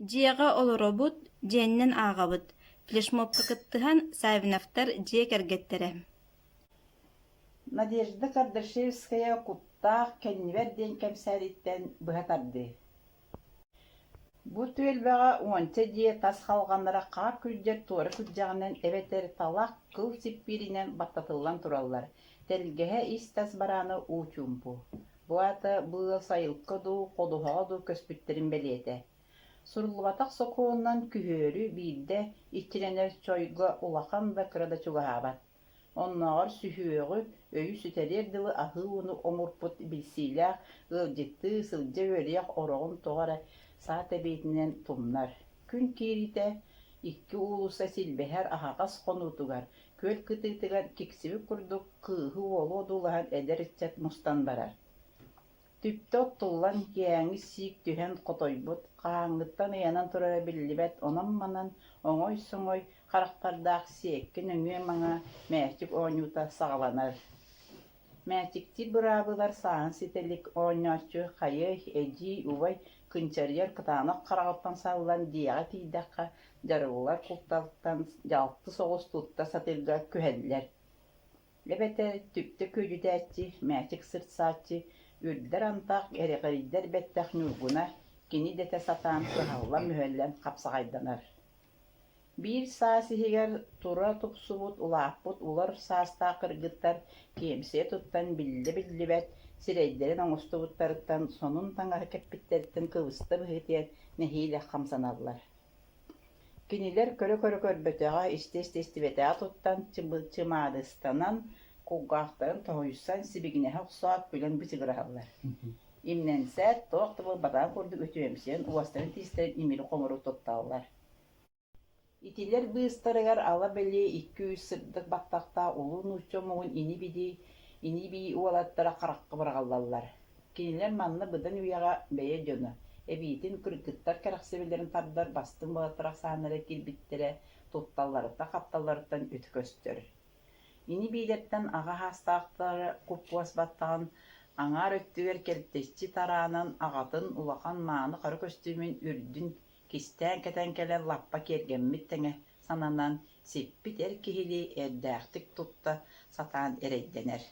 Дьиэҕэ олоробут, дьиэннэн ааҕабыт. Флешмобка кыттыһан Савиновтар дьиэ кэргэттерэ. Надежда Кардашевская куттаах кэннибэр диэн кэмсээриттэн быһа тарды. Бу түөлбэҕэ уонча дьиэ тас халҕаннара хаа күлдьэр туора күлдьэҕинэн эбэтэр талах кыл сиппииринэн баттатыллан тураллар. Тэлгэһэ ис тас барааны уучуумпу. Бу ата быа сайылка дуу, ходуһаҕа дуу көспүттэрин бэлиэтэ. Сурлубатах сокуоннан күһүөрү биирдэ иччирэнэр чойго улахан да кырада чугаһаабат. Онноор сүһүөҕү өйү сүтэлиэр дылы аһыы уну омурпут билсиилээх ыалдьыттыы сылдьа үөриэх ороҕун тоҕара саат эбиитинэн тумнар. Күн кииритэ икки уулуса силбэһэр аһаҕас хонуутугар, күөл кытыытыгар киксиби курдук кыыһы уолу одуулаһан эдэр иччат мустан барар. Түптэ оттуллан киэҥи сиик түһэн хотойбут, хааңҥыттан ыйанан турара биллибэт онон манан оҥой-соҥой харахтардаах сиэкки нөҥүө маҥа мээчик ооньуута саҕаланар. Мээчикти быраабылар сааһын ситэлик оонньооччу хайыай, эдьии, убай кынчарыйар кытаанах хараҕыттан саллан диэҕэ тиийдэххэ дьарыллар култалыктан дьалты соҕус тутта сатырга күһэллэр. Эбэтэ түптэ күөлүтээччи, мээчик сыртсааччы үрдэр антаах эрэҕэрийдэр бэттэх нургуна кини дэтэ сатаан кыһалла мөһөллэн хапсаҕайданар. Биир саас иһигэр тура тупсубут улааппут улар саастаа кыргыттар киэмсиэ туттан биллэ-биллибэт сирэйдэрин оҥостубуттарыттан сонун таҥаһы кэппиттэриттэн кыбыста быһыытыан нэһиилэх хамсаналлар. Кинилэр көрө-көрө көрбөтөҕө исти-истибэтэҕэ туттан чымаадыстанан куггаахтарын тоһуйуссан сибигинэһэ охсоот күлэн бычыгыраһаллар. Имнэнсээт тоох тыбыл батаан курдук үтүөмсиэн уостарын тиистерин имили хомуру туттааллар. Итилэр быыстарыгар ала бэлии 200 сырдык баттахтаа улуу нууччомугун ини bii уолаттара харахкы быраҕаллаллар. Кинилэр манна быдан уяҕа бэйэ дьону, эбиитин кыргыттар кэрэхсибилэрин тардар бастын быаттарах саанара кирбиттерэ тутталларыта хапталларыттан үткөстөр. Ини биилэттэн аҕа хаастаахтары куппуас баттаҕын аҥаар өттүгэр кэлтэччи тараанан аҕатын улахан мааны хары көстүүмүн үрдүн кистээн кэтэн кэлэн лаппа киэргэммит тэҥэ сананан сиппит эр киһили эрдээхтик тутта сатаан эрэйдэнэр.